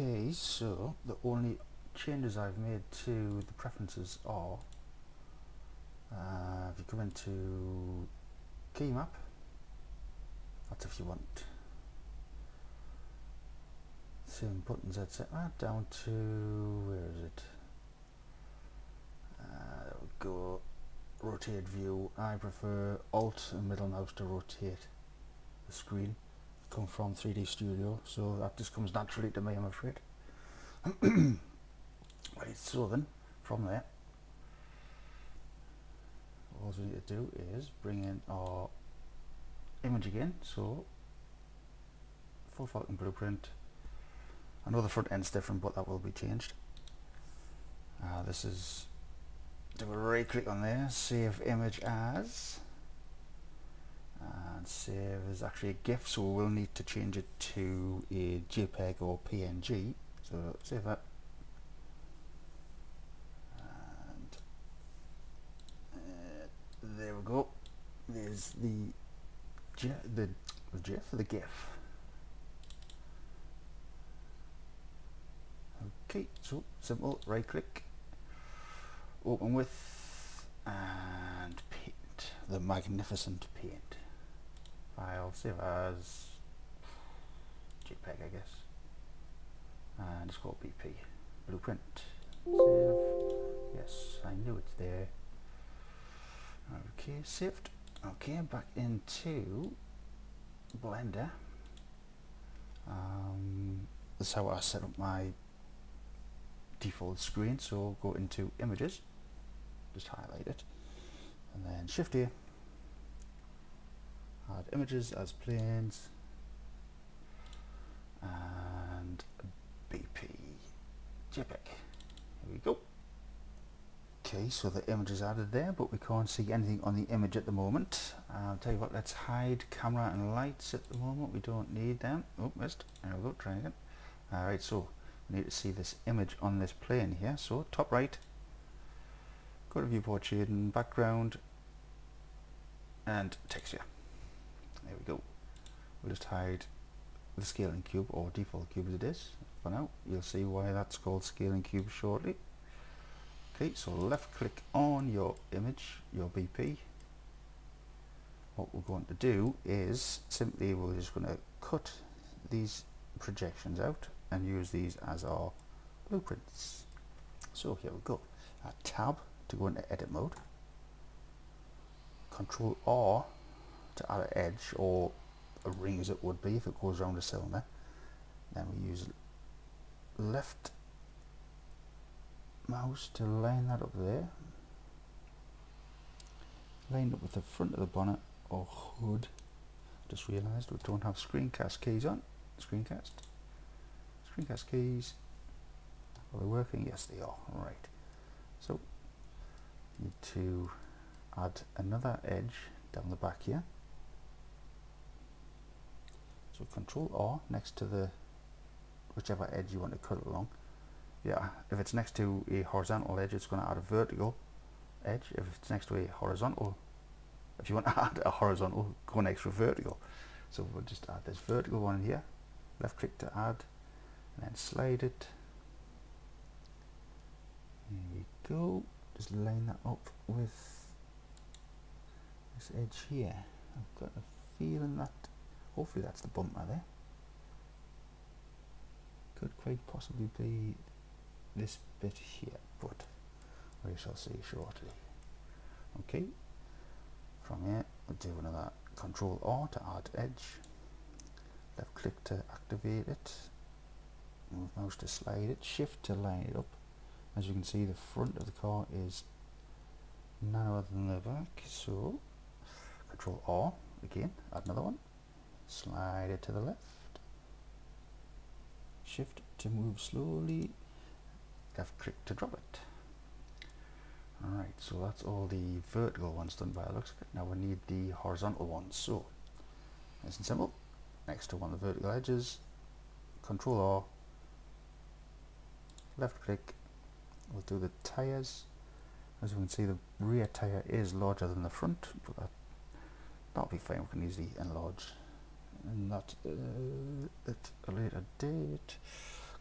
Okay, so the only changes I've made to the preferences are if you come into key map, that's if you want same buttons, I'd set that down to, where is it? There we go. Rotate view. I prefer Alt and middle mouse to rotate the screen. Come from 3D Studio, so that just comes naturally to me, I'm afraid. Right, so then from there, all we need to do is bring in our image again. So full Falcon blueprint. I know the front end's different, but that will be changed. This is, do a right click on there, save image as, and save is actually a GIF, so we'll need to change it to a JPEG or PNG. So save that, and there we go. There's the GIF for the GIF. Okay, so simple, right click, open with, and paint, the magnificent paint. File, save as JPEG, I guess, and it's called BP, blueprint, save, yes, I knew it's there. Okay, saved. Okay, back into Blender. This is how I set up my default screen, so go into images, just highlight it, and then shift here, add images as planes, and BP JPEG. Here we go. Okay, so the image is added there, but we can't see anything on the image at the moment. I'll tell you what, let's hide camera and lights at the moment. We don't need them. Oh, missed. There we go, try again. Alright, so we need to see this image on this plane here. So top right, go to viewport shading, background, and texture. There we go. We'll just hide the scaling cube, or default cube as it is for now. You'll see why that's called scaling cube shortly. Okay, so left click on your image, your BP. What we're going to do is simply we're just going to cut these projections out and use these as our blueprints. So here we go. Tab to go into edit mode. Control R to add an edge or a ring as it would be if it goes around a cylinder. Then we use left mouse to line that up there. Line up with the front of the bonnet or hood. Just realised we don't have screencast keys on. Screencast keys. Are they working? Yes, they are. Right. So need to add another edge down the back here. So Control R next to the whichever edge you want to cut along. Yeah, if it's next to a horizontal edge, it's going to add a vertical edge. If it's next to a horizontal, if you want to add a horizontal, go next to a vertical. So we'll just add this vertical one here. Left click to add, and then slide it. There we go. Just line that up with this edge here. I've got a feeling that hopefully that's the bumper there. Could quite possibly be this bit here, but we shall see shortly. Okay, from here we'll do another Control R to add edge, left click to activate it, move mouse to slide it, shift to line it up. As you can see, the front of the car is narrower than the back, so Control R again, add another one, slide it to the left, shift to move slowly, left click to drop it. Alright, so that's all the vertical ones done by the looks of it. Now we need the horizontal ones. So nice and simple. Next to one of the vertical edges, Control R, left click, we'll do the tyres. As you can see, the rear tyre is larger than the front, but that'll be fine. We can easily enlarge and that at a later date.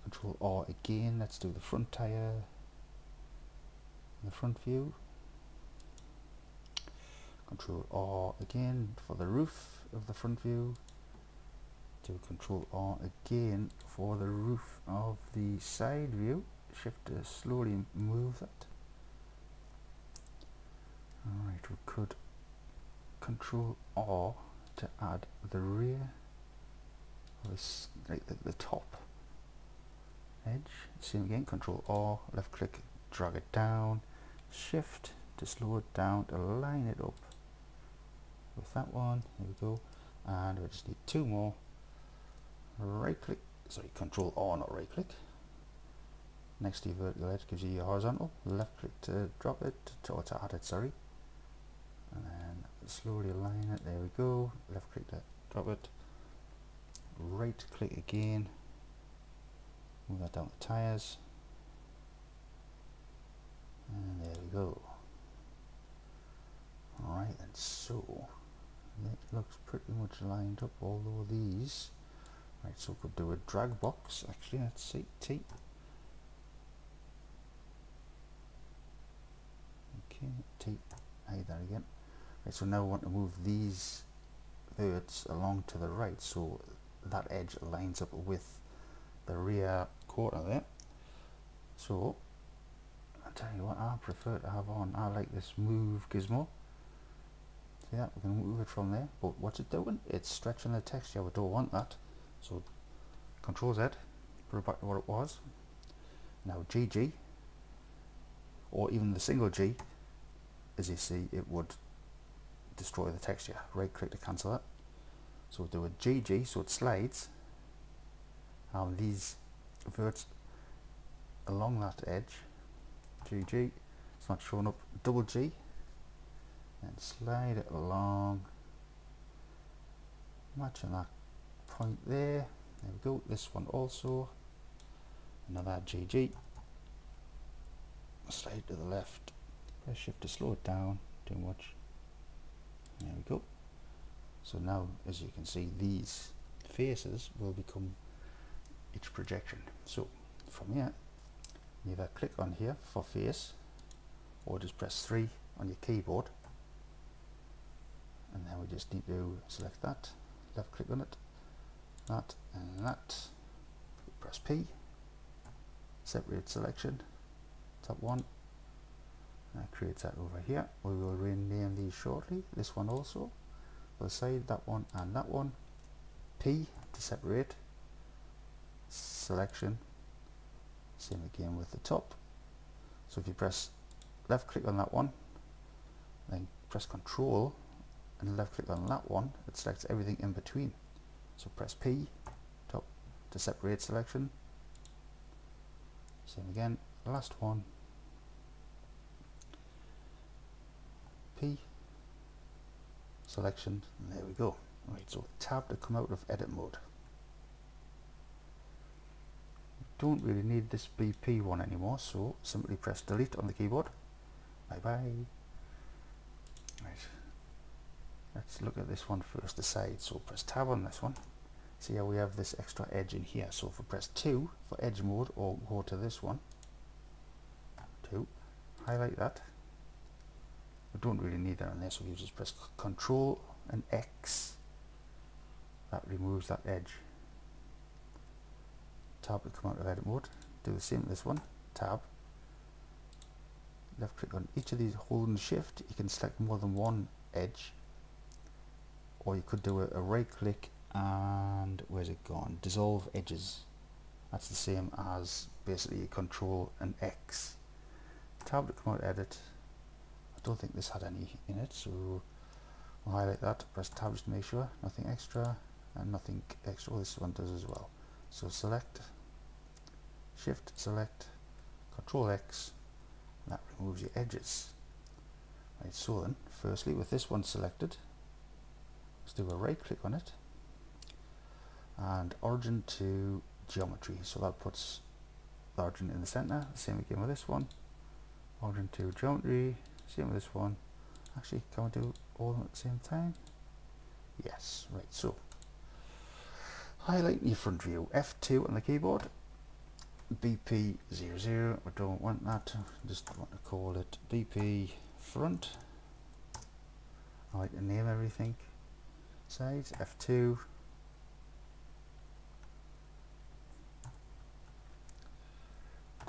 Control R again, let's do the front tyre, the front view. Control R again for the roof of the front view. Do Control R again for the roof of the side view. Shift to slowly move that. Alright, we could Control R to add the rear, this, like the top edge. Same again, Control R, left click, drag it down, Shift to slow it down to line it up with that one. There we go. And we just need two more. Right click, sorry, Control R, not right click. Next to your vertical edge gives you your horizontal. Left click to drop it, or to add it, sorry. And then slowly align it, there we go. Left click to drop it. Right click again. Move that down the tyres. And there we go. Alright then, so it looks pretty much lined up, although these, right, so we could do a drag box, actually, let's see, T. Okay, T, hide that again. Right, so now we want to move these verts along to the right, so that edge lines up with the rear quarter there. So, I'll tell you what I prefer to have on, I like this move gizmo. See that, we're going to move it from there, but what's it doing? It's stretching the texture, we don't want that. So Control Z, put it back to what it was. Now GG, or even the single G, as you see, it would destroy the texture. Right click to cancel that. So we'll do a GG, so it slides. These verts along that edge, GG, it's not showing up, double G, and slide it along, matching that point there. There we go. This one also, another GG, slide to the left, press shift to slow it down, too much. There we go. So now, as you can see, these faces will become each projection. So from here, you either click on here for face, or just press 3 on your keyboard, and then we just need to select that, left click on it, that and that, press P, separate selection, top one, and that creates that over here. We will rename these shortly, this one also, for the side, that one and that one, P to separate, selection, same again with the top. So if you press left click on that one, then press Control and left click on that one, it selects everything in between. So press P, top, to separate selection, same again, last one, P, selection, and there we go. Right, so tab to come out of edit mode. Don't really need this BP one anymore, so simply press delete on the keyboard. Bye bye. Right, let's look at this one first, the side. So press tab on this one. See how we have this extra edge in here. So if we press 2 for edge mode, or go to this one, 2, highlight that. We don't really need that on there, so you just press Control and X. That removes that edge. Tab to come out of edit mode. Do the same with this one. Tab. Left click on each of these, holding shift. You can select more than one edge, or you could do a right click and where's it gone? Dissolve edges. That's the same as basically Control and X. Tab to come out edit. I don't think this had any in it, so we'll highlight that. Press tab just to make sure. Nothing extra and nothing extra. Well, this one does as well. So select, shift, select, Control X, and that removes your edges. Right, so then, firstly with this one selected, let's do a right click on it, and origin to geometry, so that puts the origin in the center. Same again with this one, origin to geometry, same with this one. Actually, can we do all of them at the same time? Yes, right, so highlight your front view, F2 on the keyboard, BP00, we don't want that, just want to call it BP front. I like to name everything. Sides, F2.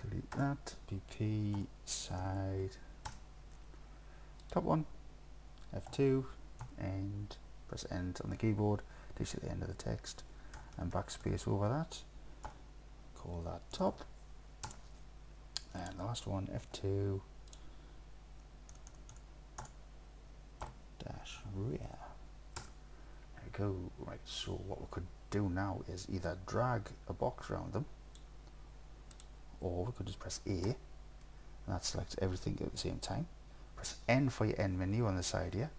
Delete that, BP side, top one, F2, and press end on the keyboard, takes you to the end of the text, and backspace over that, call that top, and the last one, F2, dash rear. There we go. Right, so what we could do now is either drag a box around them, or we could just press A, and that selects everything at the same time. Press N for your end menu on the side here.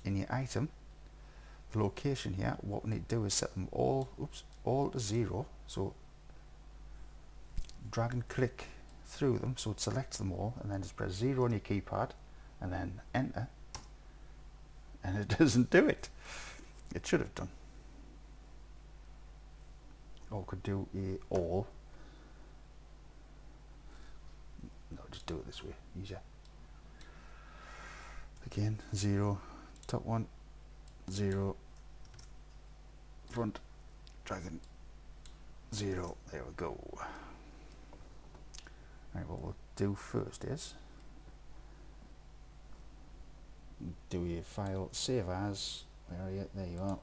In your item, the location here, what we need to do is set them all, all to 0. So drag and click through them so it selects them all, and then just press 0 on your keypad, and then enter, and it doesn't do it. It should have done. Or we could do a all. No, just do it this way, easier. Again, 0, top one, 0, front, dragon, 0, there we go. Right, what we'll do first is do a file, save as, where are you? There you are.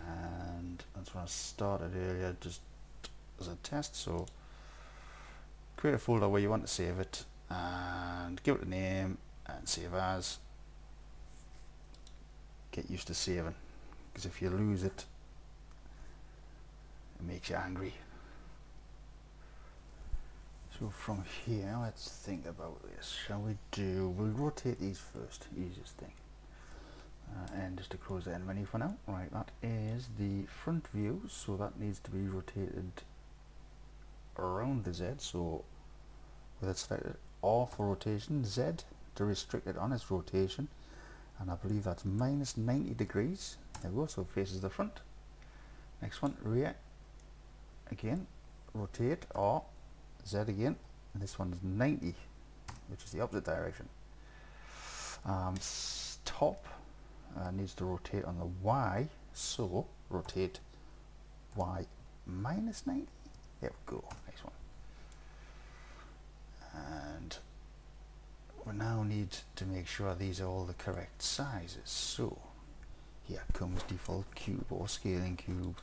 And that's what I started earlier, just as a test, so create a folder where you want to save it and give it a name and save as. Get used to saving, because if you lose it, it makes you angry. So from here, let's think about this. Shall we we'll rotate these first, easiest thing. And just to close the end menu for now. Right, that is the front view, so that needs to be rotated around the Z. So with it selected, R for rotation, Z to restrict it on its rotation, and I believe that's minus 90 degrees. There we go, so it faces the front. Next one, rear, again, rotate, R, Z again, and this one is 90, which is the opposite direction. Top needs to rotate on the Y, so rotate Y minus 90. There we go, next one. And we now need to make sure these are all the correct sizes. So here comes default cube or scaling cube.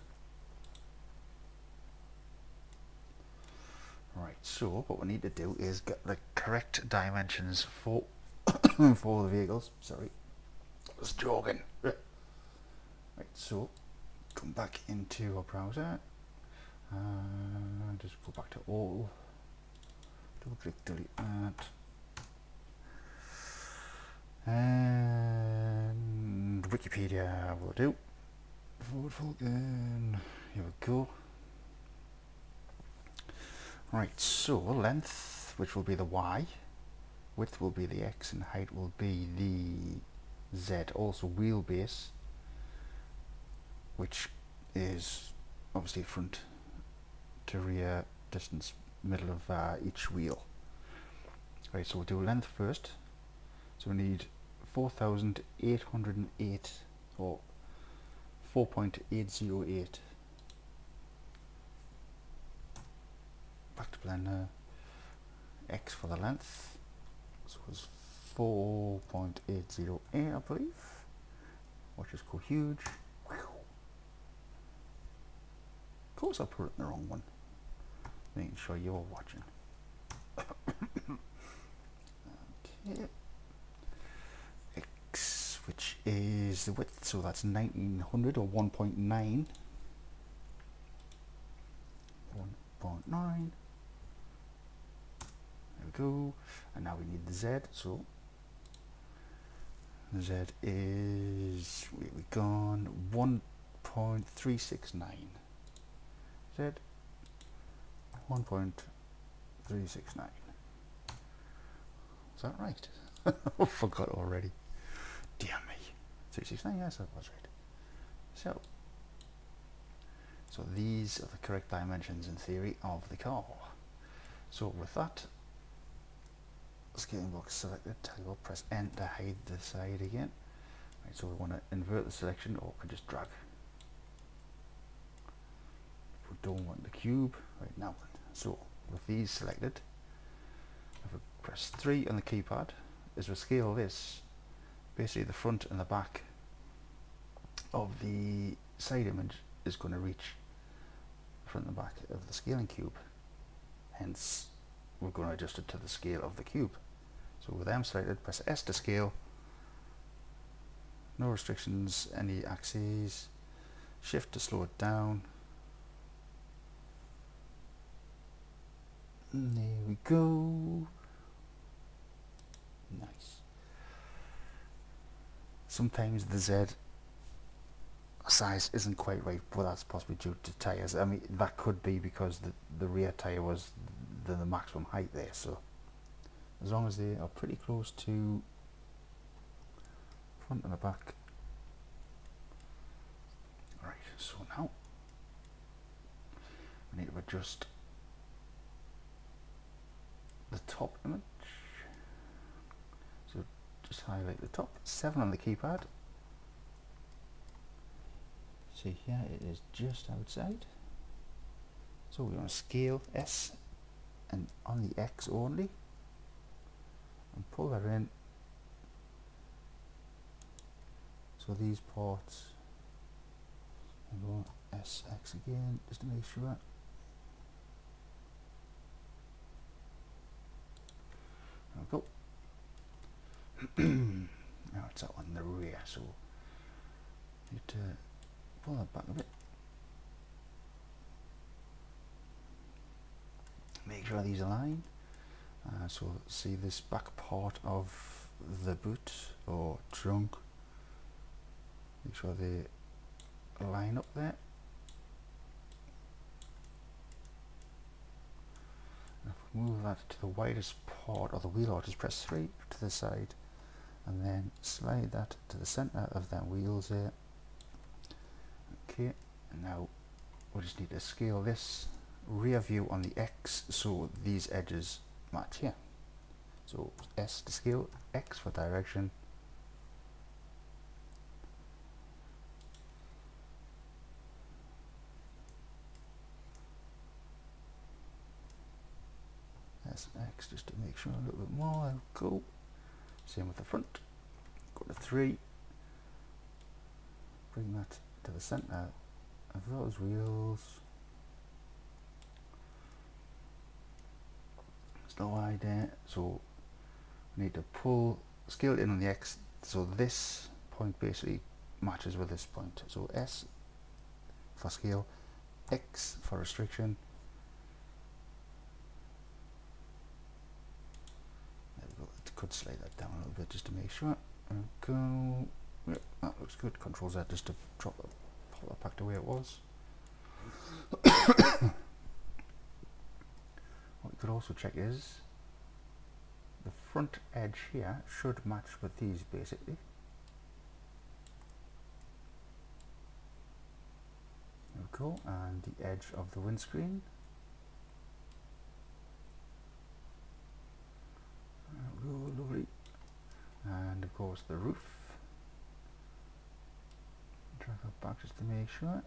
Right, so what we need to do is get the correct dimensions for for the vehicles. Sorry, I was joking. Right, so come back into our browser and just go back to all. Double click, delete that, and Wikipedia will do. Forward Vulcan, here we go. Right, so length, which will be the Y, width will be the X, and height will be the Z. Also wheelbase, which is obviously front to rear distance, middle of each wheel. Right, so we'll do length first. So we need 4,808 or 4.808. Back to Blender. X for the length. So it's 4.808, I believe. Watch us go huge. Of course I put it in the wrong one. Making sure you're watching. Okay. X, which is the width, so that's 1900 or 1.9. 1.9. There we go. And now we need the Z, so the Z is, where we gone, 1.369. Z 1.369. Is that right? I forgot already. Damn me. 369, yes, that was right. So So these are the correct dimensions in theory of the car. So with that scaling box selected, tell you what, press N to hide the side again. Right, so we want to invert the selection, or we can just drag. We don't want the cube right now. So with these selected, if we press 3 on the keypad, as we scale this, basically the front and the back of the side image is going to reach the front and the back of the scaling cube. Hence, we're going to adjust it to the scale of the cube. So with them selected, press S to scale. No restrictions, any axes. Shift to slow it down. And there we go. Nice. Sometimes the Z size isn't quite right, but that's possibly due to tires. I mean, that could be because the rear tire was the maximum height there. So as long as they are pretty close to front and the back. Right, so now I need to adjust the top image. So just highlight the top, 7 on the keypad. See here, it is just outside. So we want to scale S and on the X only, and pull that in. So these parts, and go SX again just to make sure. There we go. Now it's out on the rear, so need to pull that back a bit. Make sure these align. So see this back part of the boot or trunk. Make sure they line up there. And if we move that to the widest part of the wheel arch, just press 3 to the side, and then slide that to the center of them wheels here. Okay, and now we just need to scale this rear view on the X so these edges match here. So S to scale, X for direction. S and X just to make sure a little bit more. There we go. Same with the front. Go to 3. Bring that to the center of those wheels. There's no wide there, so we need to pull, scale it in on the X, so this point basically matches with this point. So S for scale, X for restriction. There we go. It could slide that down a little bit just to make sure. There we go. Yep, that looks good. Control Z just to pop that back the way it was. What we could also check is the front edge here should match with these basically. There we go, and the edge of the windscreen. There we go, lovely. And of course the roof. Drag that back just to make sure.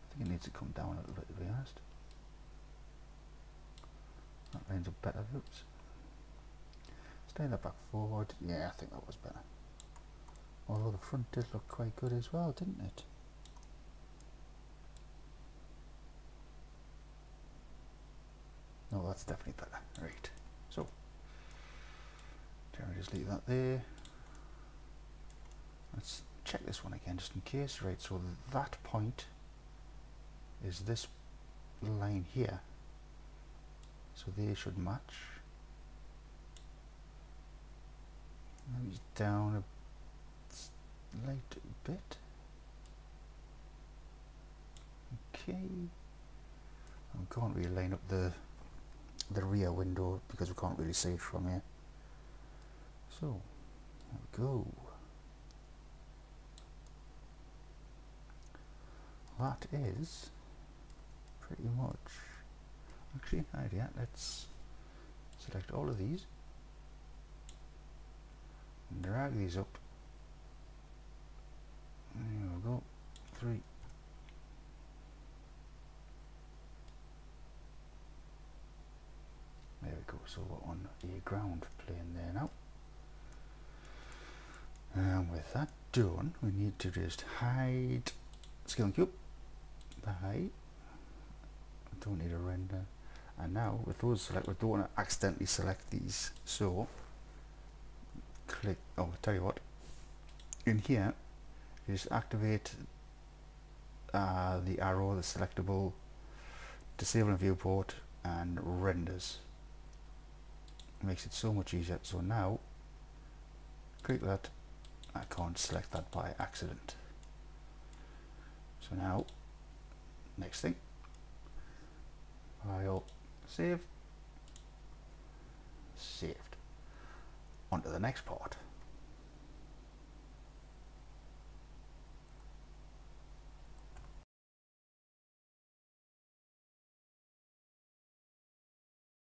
I think it needs to come down a little bit, to be honest. That lines up better. Oops. Stay that back forward. Yeah, I think that was better. Although the front did look quite good as well, didn't it? No, that's definitely better. Right. So, just leave that there. Let's check this one again just in case. Right, so that point is this line here. So they should match. Maybe down a slight bit. Okay. I can't really line up the rear window because we can't really see it from here. So there we go. that is pretty much, actually, idea. Let's select all of these, and drag these up. There we go, 3. There we go, so we're on a ground plane there now. And with that done, we need to just hide scale and cube, the height. Don't need a render. And now with those selected, we don't want to accidentally select these, so click, oh, I'll tell you what, in here just activate the arrow, the selectable, disable and viewport, and renders. It makes it so much easier. So now click that. I can't select that by accident. So now next thing, file, save, saved. On to the next part.